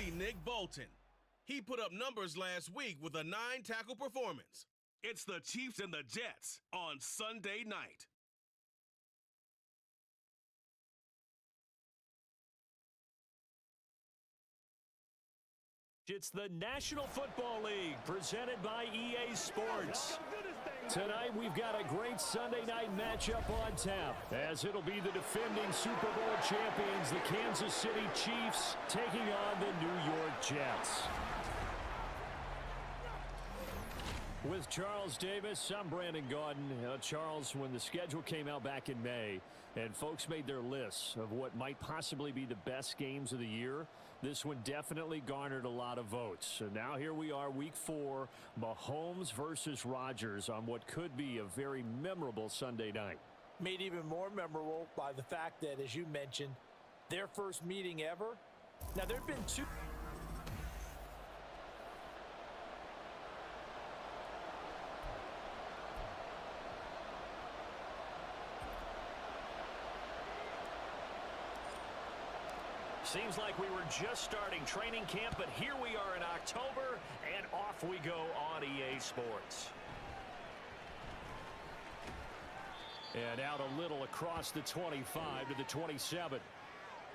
see Nick Bolton. He put up numbers last week with a 9-tackle performance. It's the Chiefs and the Jets on Sunday night. It's the National Football League presented by EA Sports. Tonight we've got a great Sunday night matchup on tap, as it'll be the defending Super Bowl champions, the Kansas City Chiefs, taking on the New York Jets. With Charles Davis, I'm Brandon Gaudin. Charles, when the schedule came out back in May and folks made their lists of what might possibly be the best games of the year, this one definitely garnered a lot of votes. So now here we are, week 4, Mahomes versus Rodgers on what could be a very memorable Sunday night. Made even more memorable by the fact that, as you mentioned, their first meeting ever. Now, there have been two. Seems like we were just starting training camp, but here we are in October, and off we go on EA Sports. And out a little across the 25 to the 27.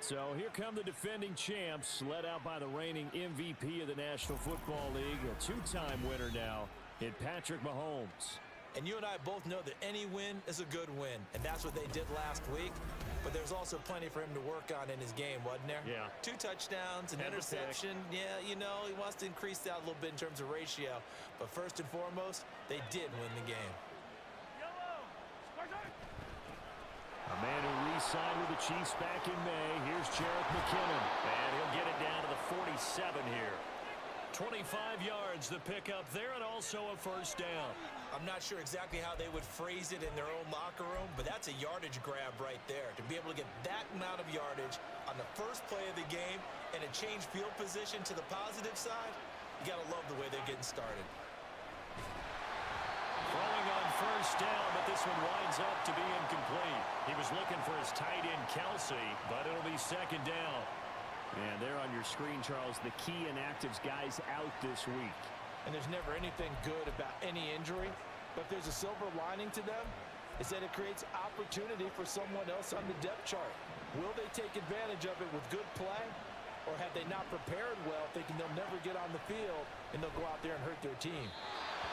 So here come the defending champs, led out by the reigning MVP of the National Football League, a 2-time winner now in Patrick Mahomes. And you and I both know that any win is a good win, and that's what they did last week. But there's also plenty for him to work on in his game, wasn't there? Yeah. 2 touchdowns, an interception. Yeah, you know, he wants to increase that a little bit in terms of ratio. But first and foremost, they did win the game. A man who re-signed with the Chiefs back in May. Here's Jarrett McKinnon. And he'll get it down to the 47 here. 25 yards the pickup there, and also a first down. I'm not sure exactly how they would phrase it in their own locker room, but that's a yardage grab right there. To be able to get that amount of yardage on the first play of the game and a change field position to the positive side, you got to love the way they're getting started. Throwing on first down, but this one winds up to be incomplete. He was looking for his tight end, Kelsey, but it'll be second down. And there on your screen, Charles, the key inactives guys out this week. And there's never anything good about any injury, but if there's a silver lining to them, is that it creates opportunity for someone else on the depth chart. Will they take advantage of it with good play, or have they not prepared well, thinking they'll never get on the field, and they'll go out there and hurt their team?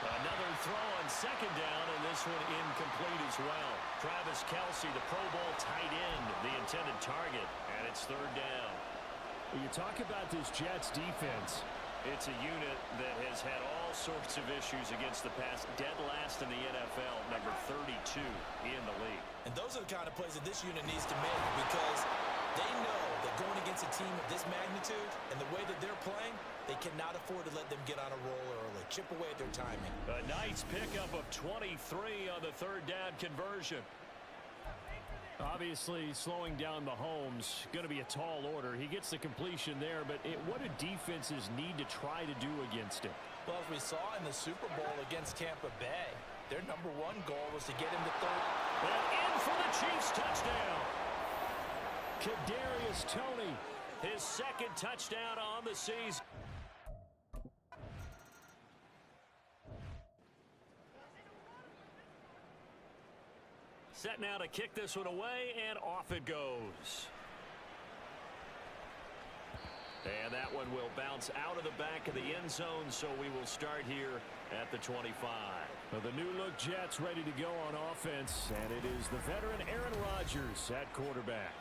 Another throw on second down, and this one incomplete as well. Travis Kelsey, the Pro Bowl tight end, the intended target, and it's third down. When you talk about this Jets defense, it's a unit that has had all sorts of issues against the pass, dead last in the NFL, number 32 in the league. And those are the kind of plays that this unit needs to make, because they know that going against a team of this magnitude and the way that they're playing, they cannot afford to let them get on a roll early, chip away at their timing. A nice pickup of 23 on the third down conversion. Obviously, slowing down Mahomes, going to be a tall order. He gets the completion there, but what do defenses need to try to do against him? Well, as we saw in the Super Bowl against Tampa Bay, their #1 goal was to get him to third. And in for the Chiefs touchdown. Kadarius Toney, his second touchdown on the season. Set now to kick this one away, and off it goes. And that one will bounce out of the back of the end zone, so we will start here at the 25. Well, the new-look Jets ready to go on offense, and it is the veteran Aaron Rodgers at quarterback.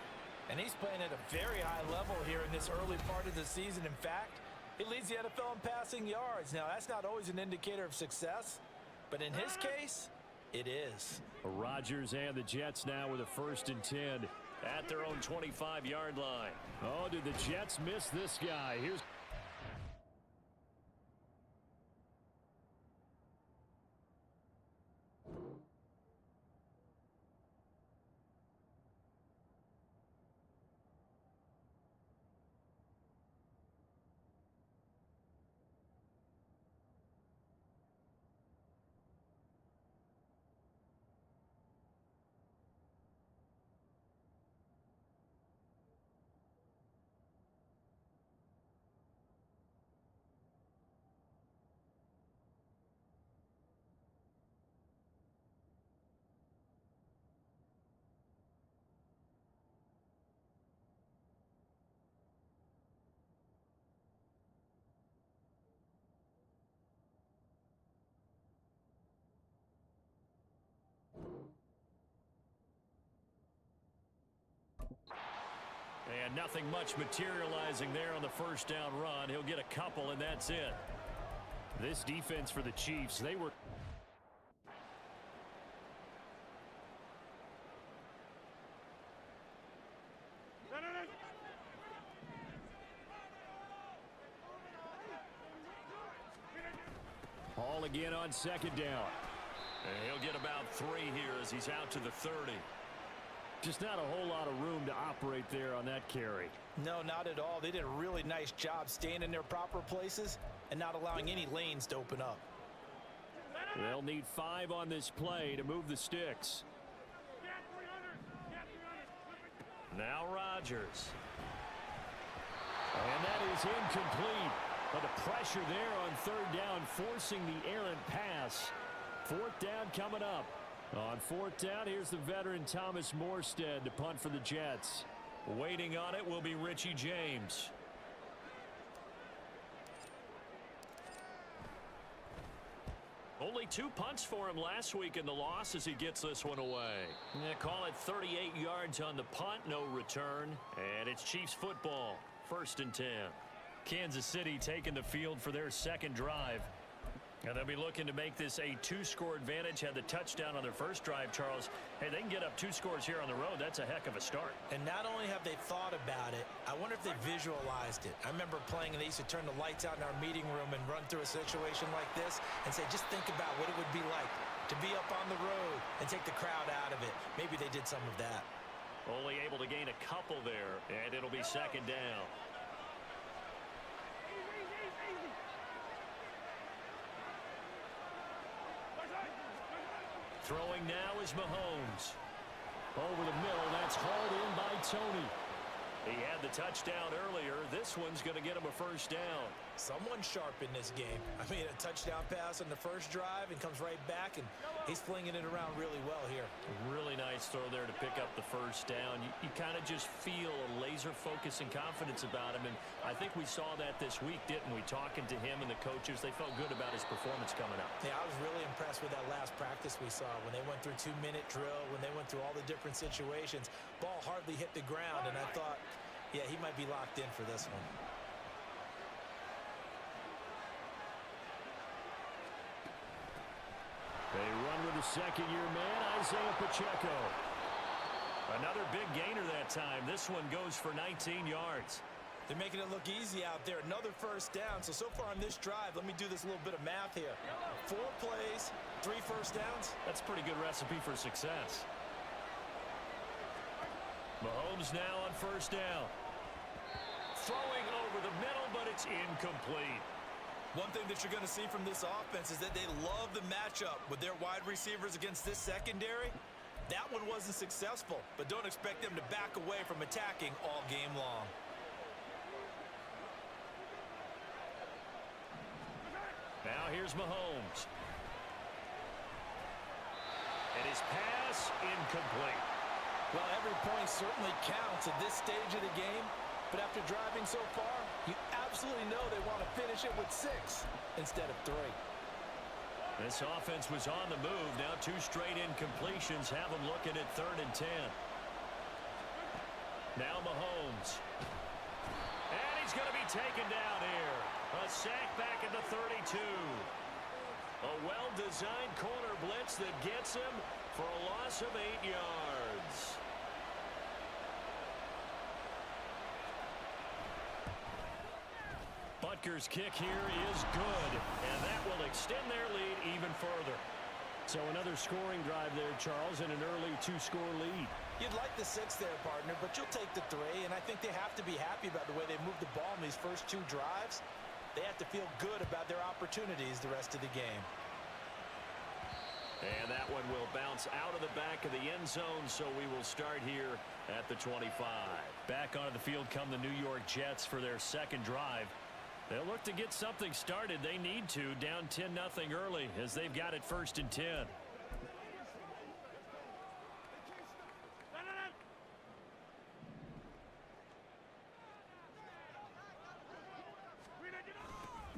And he's playing at a very high level here in this early part of the season. In fact, he leads the NFL in passing yards. Now, that's not always an indicator of success, but in his case, it is. Rodgers and the Jets now with a 1st and 10 at their own 25-yard line. Oh, did the Jets miss this guy? Here's And nothing much materializing there on the first down run. He'll get a couple, and that's it. This defense for the Chiefs, they were... Ball again on second down. And he'll get about 3 here as he's out to the 30. Just not a whole lot of room to operate there on that carry. No, not at all. They did a really nice job staying in their proper places and not allowing any lanes to open up. They'll need 5 on this play to move the sticks. Now Rodgers. And that is incomplete. But the pressure there on third down, forcing the errant pass. Fourth down coming up. On fourth down, here's the veteran Thomas Morstead to punt for the Jets. Waiting on it will be Richie James. Only 2 punts for him last week in the loss as he gets this one away. Yeah, call it 38 yards on the punt, no return. And it's Chiefs football, 1st and 10. Kansas City taking the field for their second drive. And they'll be looking to make this a 2-score advantage. Had the touchdown on their first drive, Charles. Hey, they can get up 2 scores here on the road. That's a heck of a start. And not only have they thought about it, I wonder if they visualized it. I remember playing, and they used to turn the lights out in our meeting room and run through a situation like this and say, just think about what it would be like to be up on the road and take the crowd out of it. Maybe they did some of that. Only able to gain a couple there, and it'll be second down. Throwing now is Mahomes. Over the middle, that's hauled in by Tony. He had the touchdown earlier. This one's going to get him a first down. Someone sharp in this game. I mean, a touchdown pass on the first drive and comes right back, and he's flinging it around really well here. Really nice throw there to pick up the first down. You kind of just feel a laser focus and confidence about him, and I think we saw that this week, didn't we? Talking to him and the coaches, they felt good about his performance coming up. Yeah, I was really impressed with that last practice we saw when they went through 2-minute drill, when they went through all the different situations. Ball hardly hit the ground, and I thought, yeah, he might be locked in for this one. They run with the second-year man, Isaiah Pacheco. Another big gainer that time. This one goes for 19 yards. They're making it look easy out there. Another first down. So far on this drive, let me do this little bit of math here. 4 plays, 3 first downs. That's a pretty good recipe for success. Mahomes now on first down. Throwing over the middle, but it's incomplete. One thing that you're going to see from this offense is that they love the matchup with their wide receivers against this secondary. That one wasn't successful, but don't expect them to back away from attacking all game long. Now here's Mahomes. And his pass incomplete. Well, every point certainly counts at this stage of the game. But after driving so far, you absolutely know they want to finish it with 6 instead of 3. This offense was on the move. Now 2 straight incompletions have them looking at 3rd and 10. Now Mahomes. And he's going to be taken down here. A sack back at the 32. A well-designed corner blitz that gets him for a loss of 8 yards. Butker's kick here is good, and that will extend their lead even further. So another scoring drive there, Charles, and an early 2-score lead. You'd like the 6 there, partner, but you'll take the 3, and I think they have to be happy about the way they moved the ball in these first 2 drives. They have to feel good about their opportunities the rest of the game. And that one will bounce out of the back of the end zone, so we will start here at the 25. Back onto the field come the New York Jets for their second drive. They'll look to get something started. They need to, down 10-0 early as they've got it 1st and 10.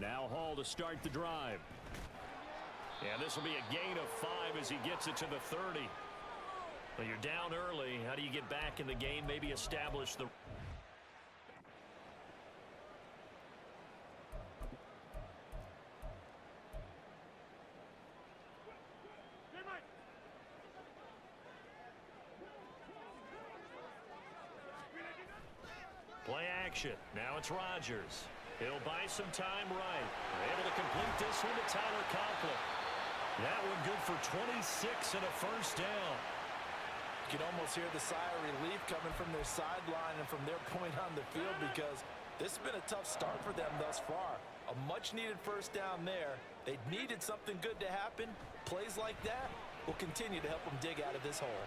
Now Hall to start the drive. And this will be a gain of 5 as he gets it to the 30. Well, you're down early. How do you get back in the game? Maybe establish the... action. Now it's Rodgers. He'll buy some time right. Able to complete this one to Tyler Conklin. That one good for 26 and a first down. You can almost hear the sigh of relief coming from their sideline and from their point on the field, because this has been a tough start for them thus far. A much-needed first down there. They needed something good to happen. Plays like that will continue to help them dig out of this hole.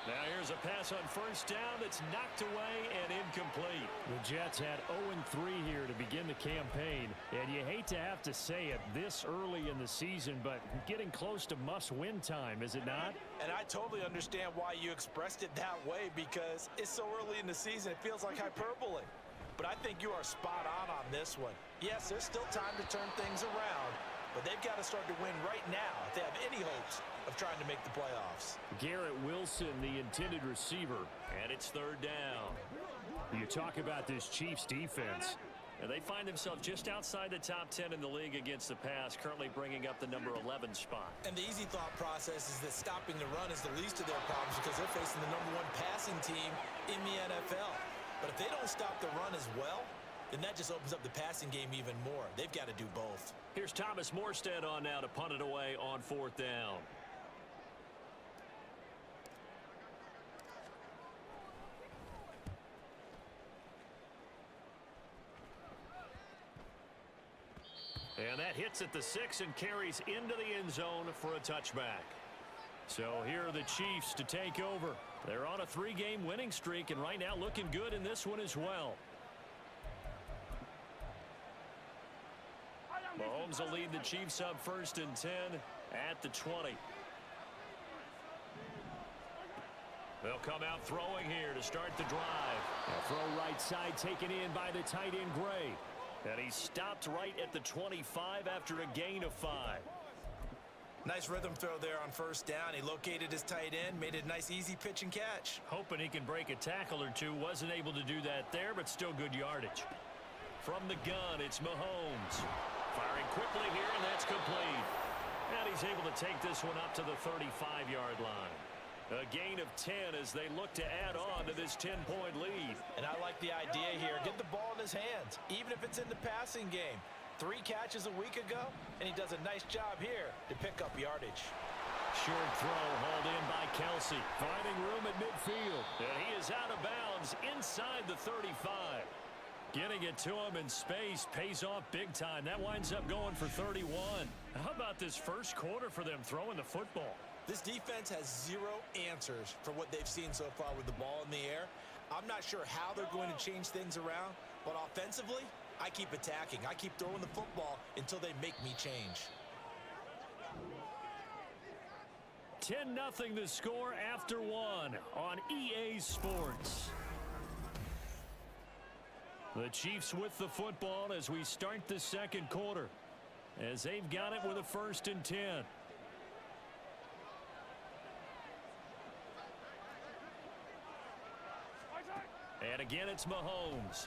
Now here's a pass on first down that's knocked away and incomplete. The Jets had 0-3 here to begin the campaign, and you hate to have to say it this early in the season, but getting close to must-win time, is it not? And I totally understand why you expressed it that way, because it's so early in the season, it feels like hyperbole. But I think you are spot on this one. Yes, there's still time to turn things around, but they've got to start to win right now if they have any hopes of trying to make the playoffs. Garrett Wilson, the intended receiver, and it's third down. You talk about this Chiefs defense. And they find themselves just outside the top 10 in the league against the pass, currently bringing up the number 11 spot. And the easy thought process is that stopping the run is the least of their problems, because they're facing the number 1 passing team in the NFL. But if they don't stop the run as well, then that just opens up the passing game even more. They've got to do both. Here's Thomas Morstead on now to punt it away on fourth down. And that hits at the 6 and carries into the end zone for a touchback. So here are the Chiefs to take over. They're on a 3-game winning streak, and right now looking good in this one as well. Mahomes will lead the Chiefs up first and 10 at the 20. They'll come out throwing here to start the drive. A throw right side taken in by the tight end Gray. And he stopped right at the 25 after a gain of 5. Nice rhythm throw there on first down. He located his tight end, made it a nice easy pitch and catch. Hoping he can break a tackle or two. Wasn't able to do that there, but still good yardage. From the gun, it's Mahomes. Firing quickly here, and that's complete. And he's able to take this one up to the 35-yard line. A gain of 10 as they look to add on to this 10-point lead. And I like the idea here. Get the ball in his hands, even if it's in the passing game. 3 catches a week ago, and he does a nice job here to pick up yardage. Short throw hauled in by Kelsey. Finding room at midfield. And he is out of bounds inside the 35. Getting it to him in space pays off big time. That winds up going for 31. How about this first quarter for them throwing the football? This defense has 0 answers for what they've seen so far with the ball in the air. I'm not sure how they're going to change things around, but offensively, I keep attacking. I keep throwing the football until they make me change. 10-0 the score after 1 on EA Sports. The Chiefs with the football as we start the second quarter, as they've got it with a first and 10. And again, it's Mahomes.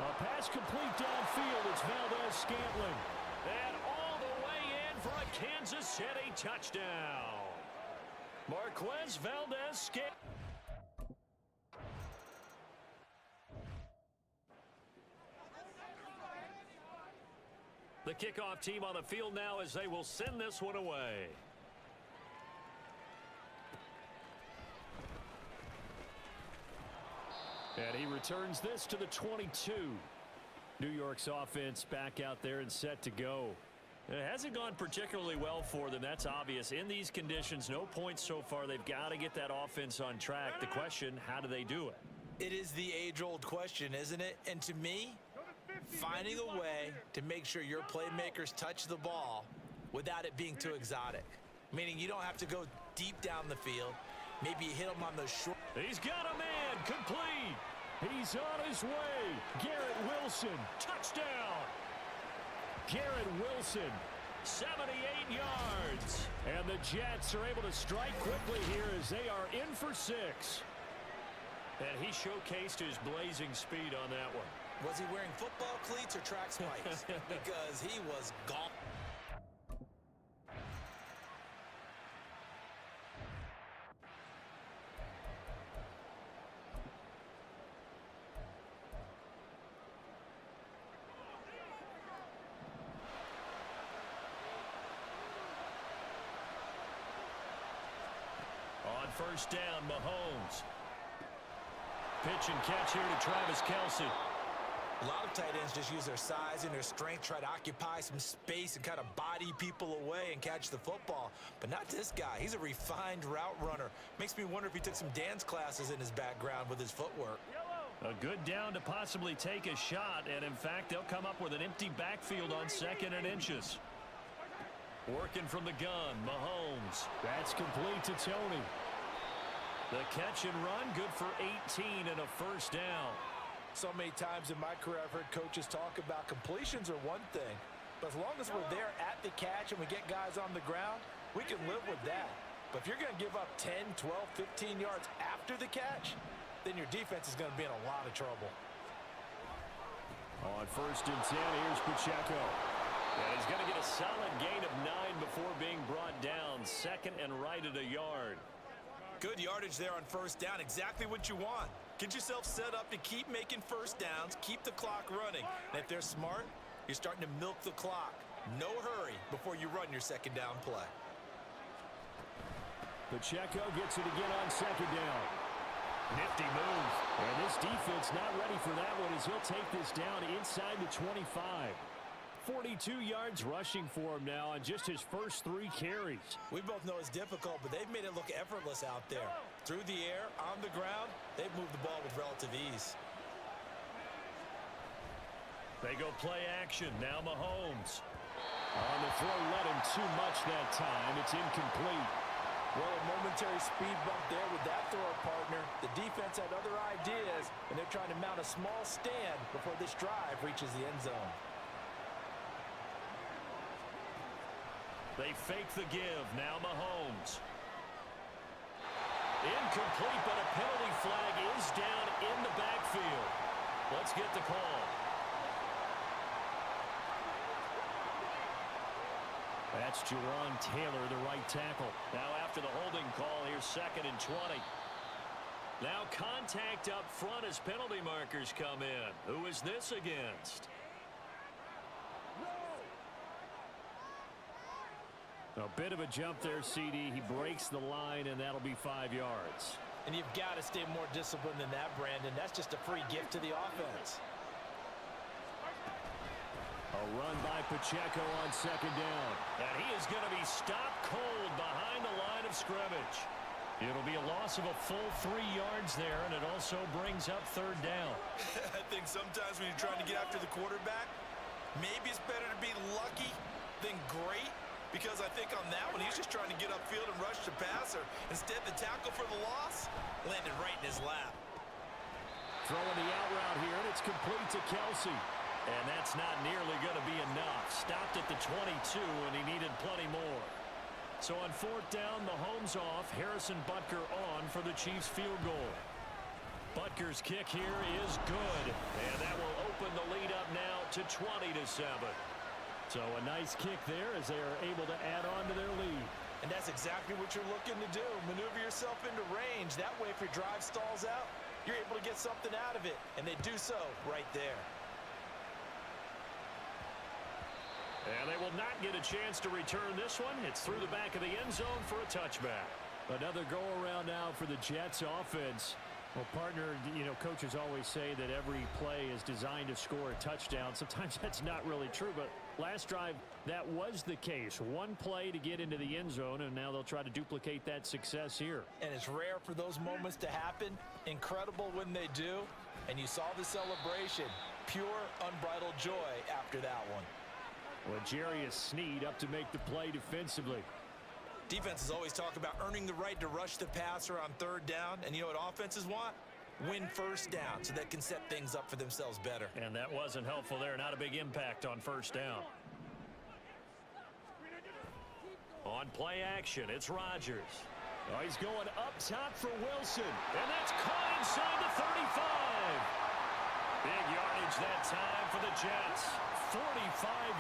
A pass complete downfield. It's Valdez-Scantling. And all the way in for a Kansas City touchdown. Marquez Valdez-Scantling. The kickoff team on the field now as they will send this one away. And he returns this to the 22. New York's offense back out there and set to go. It hasn't gone particularly well for them. That's obvious. In these conditions, no points so far. They've got to get that offense on track. The question, how do they do it? It is the age-old question, isn't it? And to me, finding a way to make sure your playmakers touch the ball without it being too exotic. Meaning you don't have to go deep down the field. Maybe you hit him on those short. He's got a man complete. He's on his way. Garrett Wilson, touchdown. Garrett Wilson, 78 yards. And the Jets are able to strike quickly here as they are in for 6. And he showcased his blazing speed on that one. Was he wearing football cleats or track spikes? Because he was gone. on first down, Mahomes. Pitch and catch here to Travis Kelce. A lot of tight ends just use their size and their strength, try to occupy some space and kind of body people away and catch the football. But not this guy. He's a refined route runner. Makes me wonder if he took some dance classes in his background with his footwork. A good down to possibly take a shot, and in fact, they'll come up with an empty backfield on 2nd and inches. Working from the gun, Mahomes. That's complete to Tony. The catch and run, good for 18 and a first down. So many times in my career I've heard coaches talk about completions are one thing, but as long as we're there at the catch and we get guys on the ground, we can live with that. But if you're going to give up 10, 12, 15 yards after the catch, then your defense is going to be in a lot of trouble. On 1st and 10, here's Pacheco. And he's going to get a solid gain of 9 before being brought down. 2nd and right at a yard. Good yardage there on first down. Exactly what you want. Get yourself set up to keep making first downs, keep the clock running. And if they're smart, you're starting to milk the clock. No hurry before you run your 2nd down play. Pacheco gets it again on 2nd down. Nifty move. And this defense not ready for that one as he'll take this down inside the 25. 42 yards rushing for him now on just his first 3 carries. We both know it's difficult, but they've made it look effortless out there. Through the air, on the ground, they've moved the ball with relative ease. They go play action. Now Mahomes. On the throw, let him too much that time. It's incomplete. Well, a momentary speed bump there with that throw partner. The defense had other ideas, and they're trying to mount a small stand before this drive reaches the end zone. They fake the give. Now Mahomes. Incomplete, but a penalty flag is down in the backfield. Let's get the call. That's Jawan Taylor, the right tackle. Now after the holding call, here's 2nd and 20. Now contact up front as penalty markers come in. Who is this against? A bit of a jump there, CD. He breaks the line, and that'll be 5 yards. And you've got to stay more disciplined than that, Brandon. That's just a free gift to the offense. A run by Pacheco on 2nd down. And he is going to be stopped cold behind the line of scrimmage. It'll be a loss of a full 3 yards there, and it also brings up 3rd down. I think sometimes when you're trying to get after the quarterback, maybe it's better to be lucky than great. Because I think on that one, he's just trying to get upfield and rush the passer. Instead, the tackle for the loss landed right in his lap. Throwing the out route here, and it's complete to Kelce. And that's not nearly going to be enough. Stopped at the 22, and he needed plenty more. So on 4th down, Mahomes off. Harrison Butker on for the Chiefs field goal. Butker's kick here is good. And that will open the lead up now to 20-7. So a nice kick there as they are able to add on to their lead. And that's exactly what you're looking to do. Maneuver yourself into range. That way, if your drive stalls out, you're able to get something out of it. And they do so right there. And they will not get a chance to return this one. It's through the back of the end zone for a touchback. Another go-around now for the Jets offense. Well, partner, you know, coaches always say that every play is designed to score a touchdown. Sometimes that's not really true, but last drive, that was the case. One play to get into the end zone, and now they'll try to duplicate that success here. And it's rare for those moments to happen. Incredible when they do. And you saw the celebration. Pure, unbridled joy after that one. Well, Jarius Sneed up to make the play defensively. Defenses always talk about earning the right to rush the passer on 3rd down. And you know what offenses want? Win first down so they can set things up for themselves better. And that wasn't helpful there. Not a big impact on 1st down. On play action, it's Rodgers. Oh, he's going up top for Wilson. And that's caught inside the 35. Big yardage that time for the Jets. 45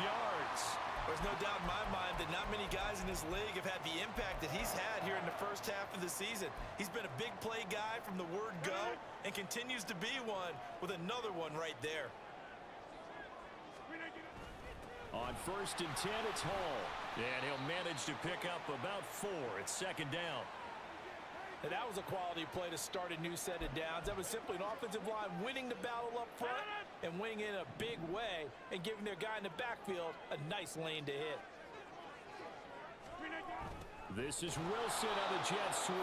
yards. There's no doubt in my mind that not many guys in this league have had the impact that he's had here in the first half of the season. He's been a big play guy from the word go and continues to be one with another one right there. On 1st and 10, it's Hall. And he'll manage to pick up about 4. It's 2nd down. And that was a quality play to start a new set of downs. That was simply an offensive line winning the battle up front and winning in a big way and giving their guy in the backfield a nice lane to hit. This is Wilson on the jet sweep.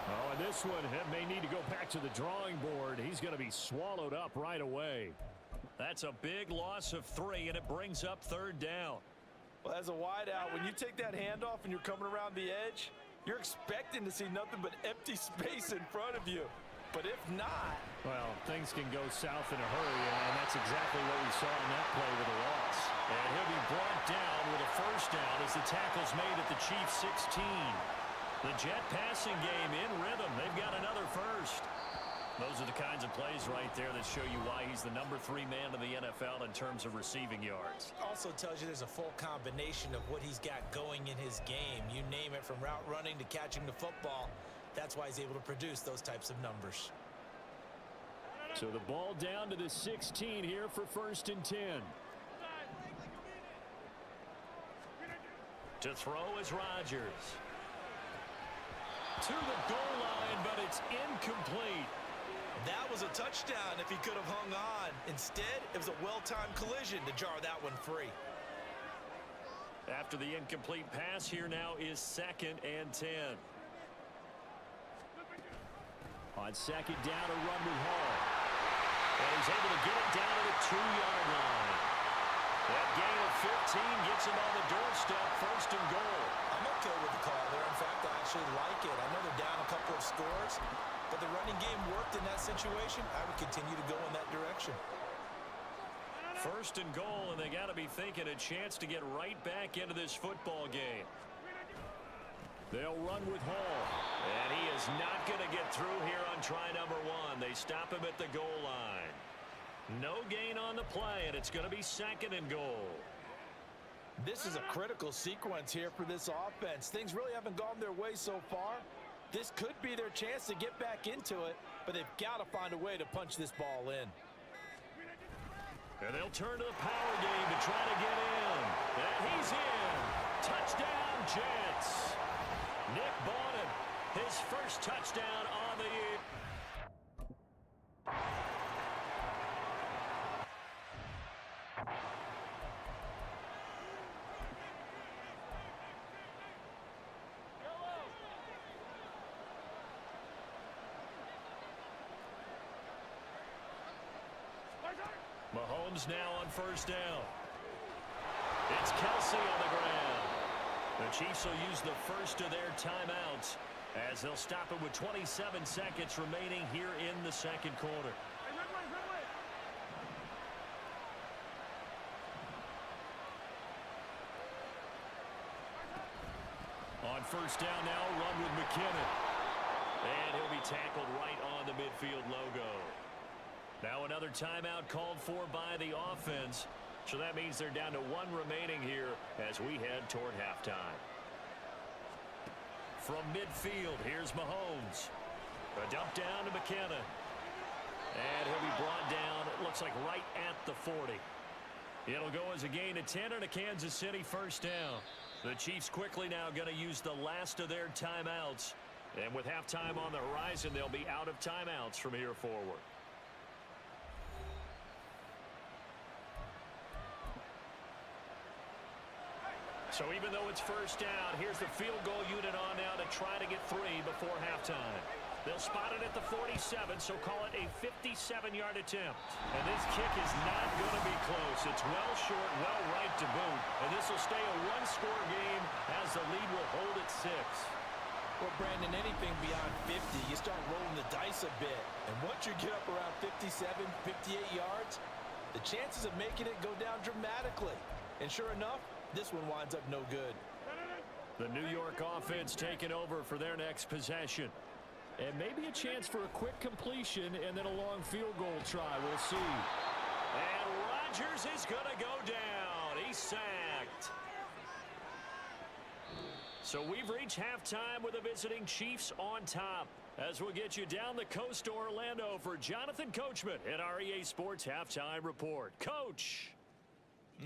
Oh, and this one may need to go back to the drawing board. He's going to be swallowed up right away. That's a big loss of 3, and it brings up 3rd down. Well, as a wideout, when you take that handoff and you're coming around the edge, you're expecting to see nothing but empty space in front of you. But if not... Well, things can go south in a hurry, and that's exactly what we saw in that play with a loss. And he'll be brought down with a 1st down as the tackle's made at the Chiefs' 16. The Jet passing game in rhythm. They've got another 1st. Those are the kinds of plays right there that show you why he's the number 3 man in the NFL in terms of receiving yards. Also tells you there's a full combination of what he's got going in his game. You name it, from route running to catching the football. That's why he's able to produce those types of numbers. So the ball down to the 16 here for 1st and 10. To throw is Rodgers. To the goal line, but it's incomplete. That was a touchdown if he could have hung on. Instead, it was a well-timed collision to jar that one free. After the incomplete pass, here now is 2nd and 10. On 2nd down, a run with Hall. And he's able to get it down to the 2-yard line. That gain of 15 gets him on the doorstep, 1st and goal. I'm okay with the call there. In fact, I actually like it. I know they're down a couple of scores, but the running game worked in that situation. I would continue to go in that direction. 1st and goal, and they got to be thinking a chance to get right back into this football game. They'll run with Hall, and he is not going to get through here on try number 1. They stop him at the goal line. No gain on the play, and it's going to be 2nd and goal. This is a critical sequence here for this offense. Things really haven't gone their way so far. This could be their chance to get back into it, but they've got to find a way to punch this ball in. And they'll turn to the power game to try to get in. And he's in. Touchdown, Jets. Nick Bawden, his 1st touchdown on the year. Mahomes now on 1st down. It's Kelsey on the ground. The Chiefs will use the 1st of their timeouts as they'll stop it with 27 seconds remaining here in the 2nd quarter. On 1st down now, run with McKinnon. And he'll be tackled right on the midfield logo. Now another timeout called for by the offense. So that means they're down to 1 remaining here as we head toward halftime. From midfield, here's Mahomes. A dump down to McKinnon. And he'll be brought down, it looks like right at the 40. It'll go as a gain of 10 and a Kansas City 1st down. The Chiefs quickly now going to use the last of their timeouts. And with halftime on the horizon, they'll be out of timeouts from here forward. So even though it's 1st down, here's the field goal unit on now to try to get 3 before halftime. They'll spot it at the 47, so call it a 57-yard attempt. And this kick is not going to be close. It's well short, well right to boot. And this will stay a 1-score game as the lead will hold at 6. Well, Brandon, anything beyond 50, you start rolling the dice a bit. And once you get up around 57, 58 yards, the chances of making it go down dramatically. And sure enough, this one winds up no good. The New York offense taking over for their next possession. And maybe a chance for a quick completion and then a long field goal try. We'll see. And Rodgers is going to go down. He's sacked. So we've reached halftime with the visiting Chiefs on top. As we'll get you down the coast to Orlando for Jonathan Coachman at our EA Sports Halftime Report. Coach.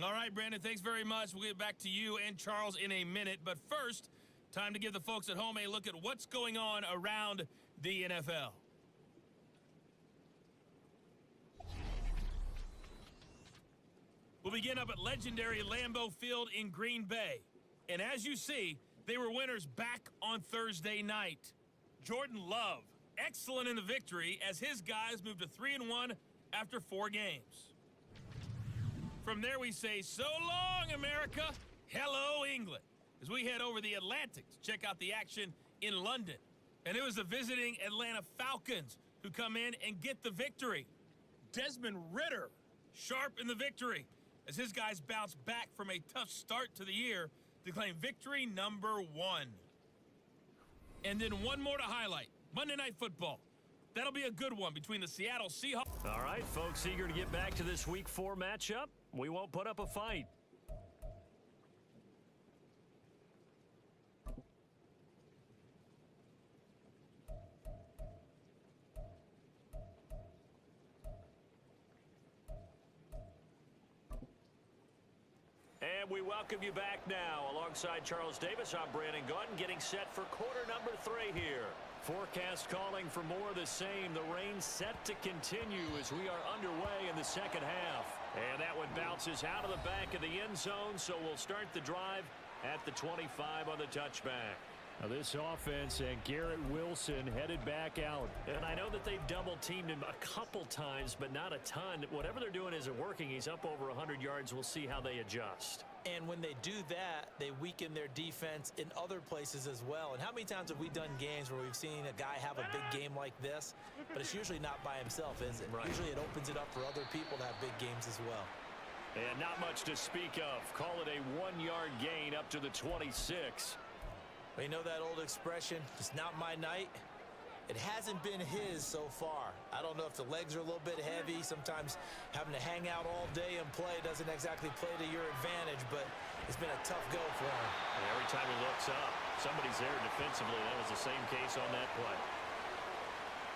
All right, Brandon, thanks very much. We'll get back to you and Charles in a minute. But first, Time to give the folks at home a look at what's going on around the NFL. We'll begin up at legendary Lambeau Field in Green Bay. And as you see, they were winners back on Thursday night. Jordan Love, excellent in the victory as his guys moved to 3-1 after 4 games. From there we say, so long, America. Hello, England. As we head over the Atlantic to check out the action in London. And it was the visiting Atlanta Falcons who come in and get the victory. Desmond Ridder, sharp in the victory, as his guys bounce back from a tough start to the year to claim victory number 1. And then one more to highlight, Monday Night Football. That'll be a good one between the Seattle Seahawks. All right, folks, eager to get back to this Week 4 matchup. We won't put up a fight. And we welcome you back now. Alongside Charles Davis, I'm Brandon Gordon, getting set for quarter number 3 here. Forecast calling for more of the same. The rain set to continue as we are underway in the second half. And that one bounces out of the back of the end zone, so we'll start the drive at the 25 on the touchback. Now this offense and Garrett Wilson headed back out. And I know that they've double-teamed him a couple times, but not a ton. Whatever they're doing isn't working. He's up over 100 yards. We'll see how they adjust. And when they do that, they weaken their defense in other places as well. And how many times have we done games where we've seen a guy have a big game like this, but it's usually not by himself, is it? Right. Usually it opens it up for other people to have big games as well. And not much to speak of. Call it a 1-yard gain up to the 26. Well, you know that old expression, it's not my night? It hasn't been his so far. I don't know if the legs are a little bit heavy. Sometimes having to hang out all day and play doesn't exactly play to your advantage, but it's been a tough go for him. And every time he looks up, somebody's there defensively. That was the same case on that play.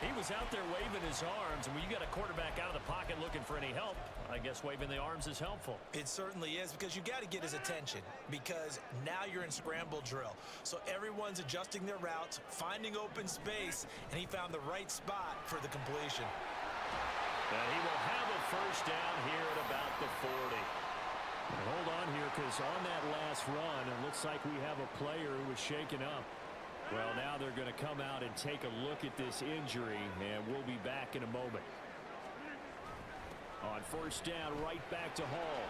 He was out there waving his arms, and when you got a quarterback out of the pocket looking for any help, I guess waving the arms is helpful. It certainly is, because you got to get his attention, because now you're in scramble drill. So everyone's adjusting their routes, finding open space, and he found the right spot for the completion. And he will have a first down here at about the 40. And hold on here, because on that last run, it looks like we have a player who was shaken up. Well, now they're going to come out and take a look at this injury, and we'll be back in a moment. On first down, right back to Hall.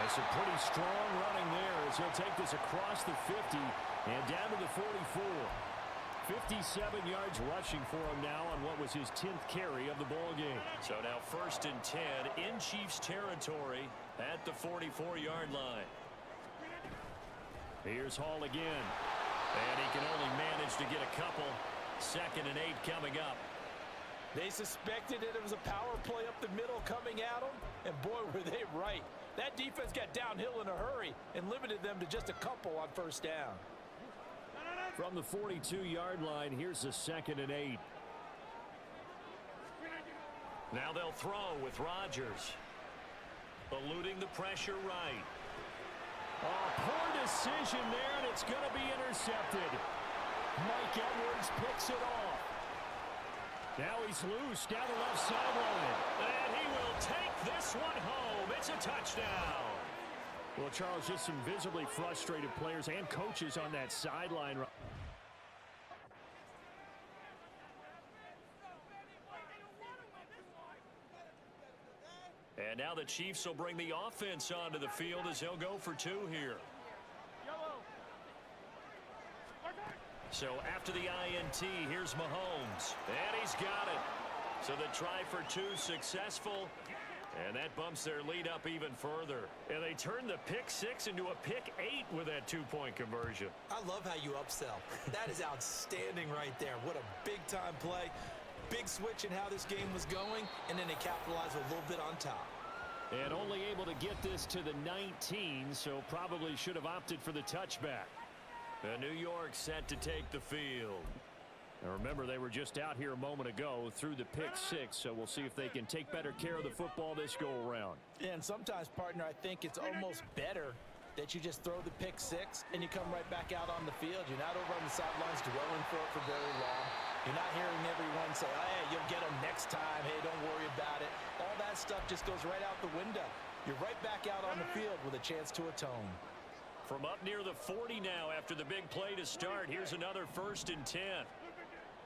And some pretty strong running there as he'll take this across the 50 and down to the 44. 57 yards rushing for him now on what was his 10th carry of the ball game. So now first and 10 in Chiefs territory at the 44-yard line. Here's Hall again. And he can only manage to get a couple. 2nd and 8 coming up. They suspected that it was a power play up the middle coming at them, and boy, were they right. That defense got downhill in a hurry and limited them to just a couple on first down. From the 42-yard line, here's the 2nd and 8. Now they'll throw with Rodgers. Eluding the pressure right. Oh, poor decision there, and it's going to be intercepted. Mike Edwards picks it off. Now he's loose down the left sideline. And he will take this one home. It's a touchdown. Well, Charles, just some visibly frustrated players and coaches on that sideline. And now the Chiefs will bring the offense onto the field as they'll go for 2 here. So after the INT, here's Mahomes. And he's got it. So the try for 2 successful. And that bumps their lead up even further. And they turn the pick 6 into a pick 8 with that 2-point conversion. I love how you upsell. That is outstanding right there. What a big-time play. Big switch in how this game was going, and then they capitalized a little bit on top. And only able to get this to the 19, so probably should have opted for the touchback. New York set to take the field. Now remember, they were just out here a moment ago through the pick 6, so we'll see if they can take better care of the football this go-around. And sometimes, partner, I think it's almost better that you just throw the pick six and you come right back out on the field. You're not over on the sidelines dwelling for it for very long. You're not hearing everyone say, oh, hey, you'll get them next time. Hey, don't worry about it. All that stuff just goes right out the window. You're right back out on the field with a chance to atone. From up near the 40 now after the big play to start, here's another 1st and 10.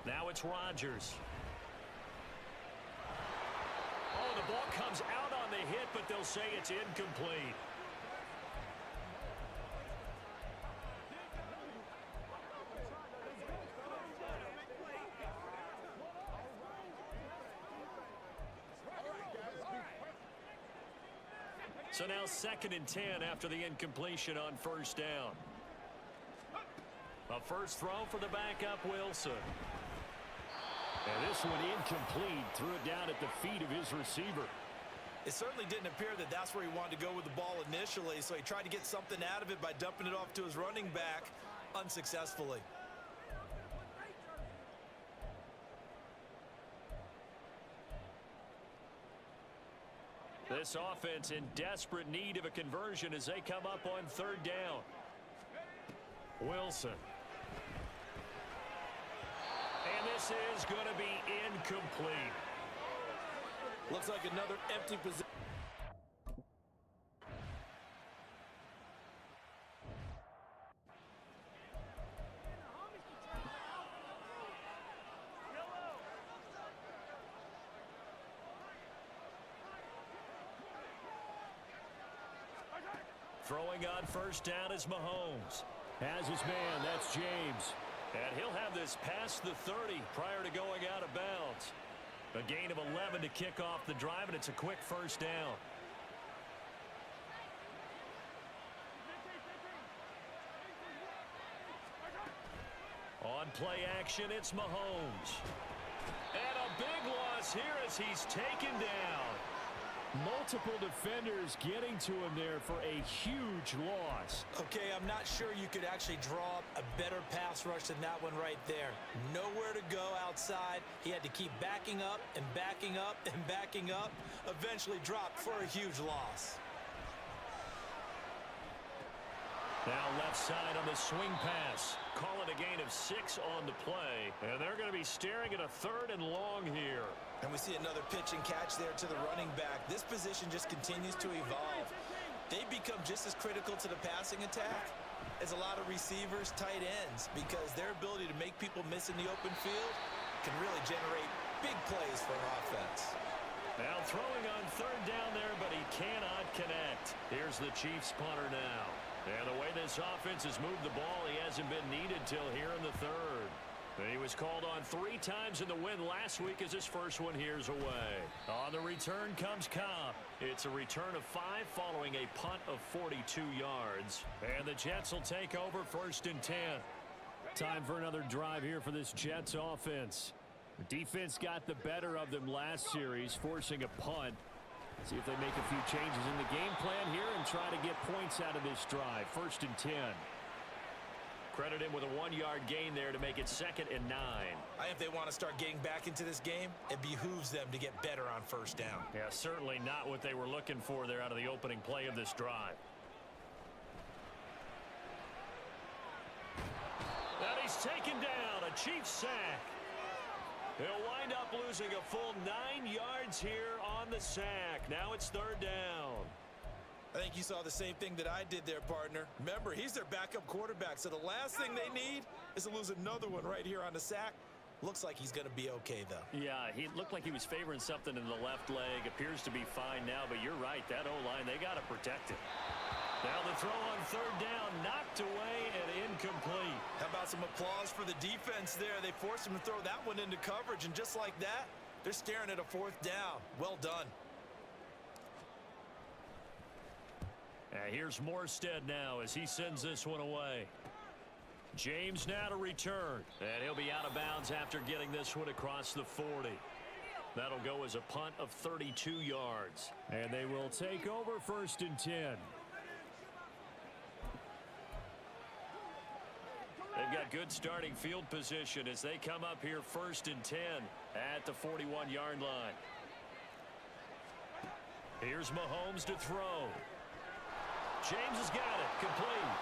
Now it's Rodgers. Oh, the ball comes out on the hit, but they'll say it's incomplete. So now 2nd and 10 after the incompletion on 1st down. A first throw for the backup, Wilson. And this one incomplete. Threw it down at the feet of his receiver. It certainly didn't appear that that's where he wanted to go with the ball initially, so he tried to get something out of it by dumping it off to his running back unsuccessfully. This offense in desperate need of a conversion as they come up on 3rd down. Wilson. And this is going to be incomplete. Looks like another empty position. Throwing on 1st down is Mahomes. Has his man, that's James. And he'll have this past the 30 prior to going out of bounds. A gain of 11 to kick off the drive, and it's a quick 1st down. On play action, it's Mahomes. And a big loss here as he's taken down. Multiple defenders getting to him there for a huge loss. Okay, I'm not sure you could actually draw up a better pass rush than that one right there. Nowhere to go outside. He had to keep backing up and backing up and backing up. Eventually dropped for a huge loss. Now left side on the swing pass. Call it a gain of 6 on the play. And they're going to be staring at a 3rd and long here. And we see another pitch and catch there to the running back. This position just continues to evolve. They become just as critical to the passing attack as a lot of receivers, tight ends, because their ability to make people miss in the open field can really generate big plays for an offense. Now throwing on 3rd down there, but he cannot connect. Here's the Chiefs punter now. And the way this offense has moved the ball, he hasn't been needed till here in the 3rd. He was called on 3 times in the win last week as his first one here's away. On the return comes Cobb. It's a return of 5 following a punt of 42 yards. And the Jets will take over 1st and 10. Time for another drive here for this Jets offense. The defense got the better of them last series, forcing a punt. See if they make a few changes in the game plan here and try to get points out of this drive. 1st and 10. Credit him with a 1-yard gain there to make it 2nd and 9. I think if they want to start getting back into this game, it behooves them to get better on 1st down. Yeah, certainly not what they were looking for there out of the opening play of this drive. And he's taken down, a Chiefs sack. He'll wind up losing a full 9 yards here on the sack. Now it's 3rd down. I think you saw the same thing that I did there, partner. Remember, he's their backup quarterback, so the last thing they need is to lose another one right here on the sack. Looks like he's going to be okay, though. Yeah, he looked like he was favoring something in the left leg. Appears to be fine now, but you're right. That O-line, they got to protect it. Now the throw on 3rd down, knocked away and incomplete. How about some applause for the defense there? They forced him to throw that one into coverage, and just like that, they're staring at a 4th down. Well done. Here's Morstead now as he sends this one away. James now to return. And he'll be out of bounds after getting this one across the 40. That'll go as a punt of 32 yards. And they will take over 1st and 10. They've got good starting field position as they come up here 1st and 10 at the 41-yard line. Here's Mahomes to throw. James has got it. Complete.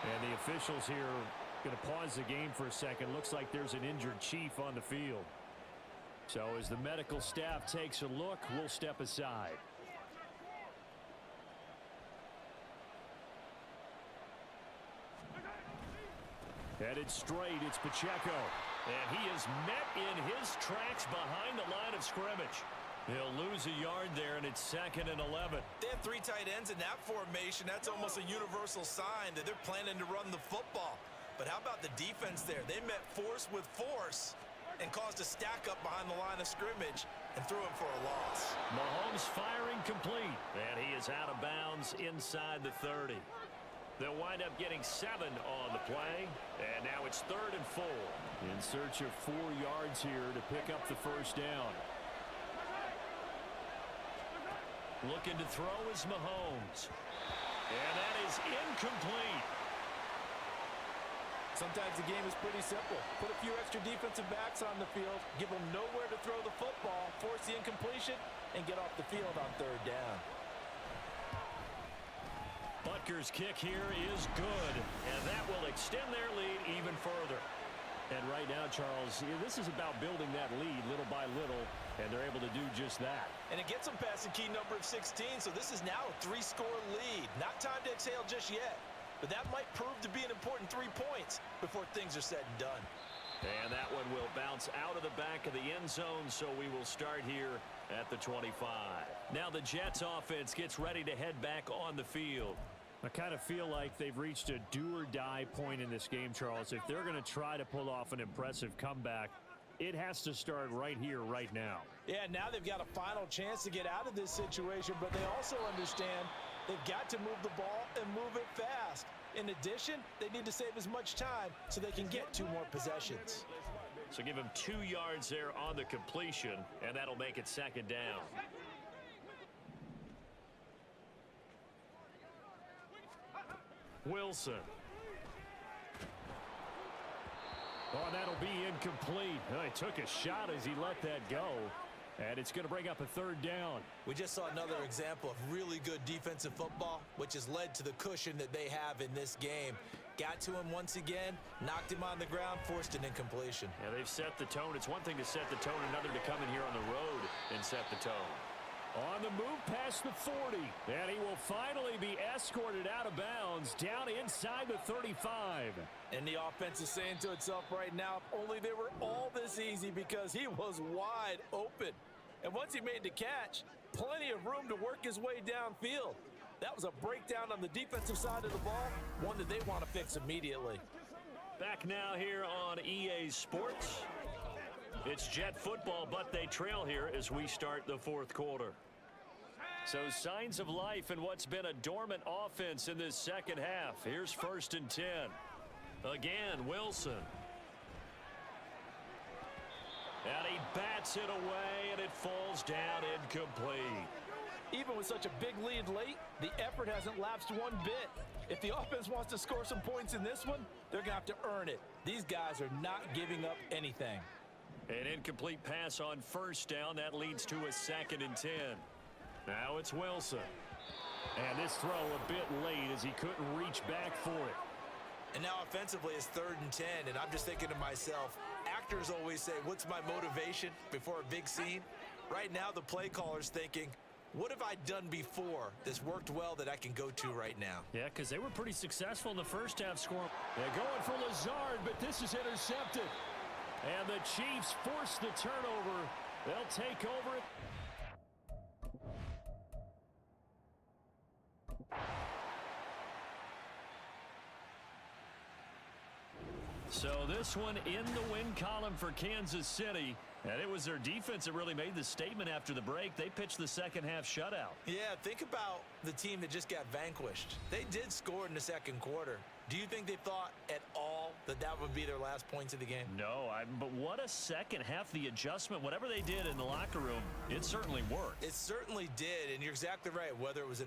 And the officials here going to pause the game for a second. Looks like there's an injured Chief on the field. So as the medical staff takes a look, we'll step aside. Headed straight, it's Pacheco. And he is met in his tracks behind the line of scrimmage. He'll lose a yard there, and it's 2nd and 11. They have 3 tight ends in that formation. That's almost a universal sign that they're planning to run the football. But how about the defense there? They met force with force and caused a stack up behind the line of scrimmage and threw him for a loss. Mahomes firing complete, and he is out of bounds inside the 30. They'll wind up getting 7 on the play, and now it's 3rd and 4. In search of 4 yards here to pick up the first down. Looking to throw is Mahomes. And that is incomplete. Sometimes the game is pretty simple. Put a few extra defensive backs on the field, give them nowhere to throw the football, force the incompletion, and get off the field on 3rd down. Butker's kick here is good, and that will extend their lead even further. And right now, Charles, this is about building that lead little by little, and they're able to do just that. And it gets them past the key number of 16, so this is now a 3-score lead. Not time to exhale just yet, but that might prove to be an important 3 points before things are said and done. And that one will bounce out of the back of the end zone, so we will start here at the 25. Now the Jets offense gets ready to head back on the field. I kind of feel like they've reached a do-or-die point in this game, Charles. If they're going to try to pull off an impressive comeback, it has to start right here, right now. Yeah, now they've got a final chance to get out of this situation, but they also understand they've got to move the ball and move it fast. In addition, they need to save as much time so they can get 2 more possessions. So give him 2 yards there on the completion, and that'll make it 2nd down. Wilson. Oh, that'll be incomplete. Oh, he took a shot as he let that go. And it's going to bring up a 3rd down. We just saw another example of really good defensive football, which has led to the cushion that they have in this game. Got to him once again, knocked him on the ground, forced an incompletion. Yeah, they've set the tone. It's one thing to set the tone, another to come in here on the road and set the tone. On the move past the 40, and he will finally be escorted out of bounds down inside the 35. And the offense is saying to itself right now, if only they were all this easy, because he was wide open. And once he made the catch, plenty of room to work his way downfield. That was a breakdown on the defensive side of the ball, one that they want to fix immediately. Back now here on EA Sports. It's Jet football, but they trail here as we start the 4th quarter. So signs of life in what's been a dormant offense in this 2nd half. Here's 1st and 10. Again, Wilson. And he bats it away, and it falls down incomplete. Even with such a big lead late, the effort hasn't lapsed one bit. If the offense wants to score some points in this one, they're going to have to earn it. These guys are not giving up anything. An incomplete pass on 1st down. That leads to a 2nd and 10. Now it's Wilson. And this throw a bit late as he couldn't reach back for it. And now offensively it's 3rd and 10, and I'm just thinking to myself, actors always say, what's my motivation before a big scene? Right now the play caller's thinking, what have I done before that's worked well that I can go to right now? Yeah, because they were pretty successful in the 1st half score. They're going for Lazard, but this is intercepted. And the Chiefs force the turnover. They'll take over it. So this one in the win column for Kansas City. And it was their defense that really made the statement after the break. They pitched the 2nd half shutout. Yeah, think about the team that just got vanquished. They did score in the 2nd quarter. Do you think they thought at all that that would be their last points of the game? No, but what a 2nd half. The adjustment, whatever they did in the locker room, it certainly worked. It certainly did, and you're exactly right. Whether it was in the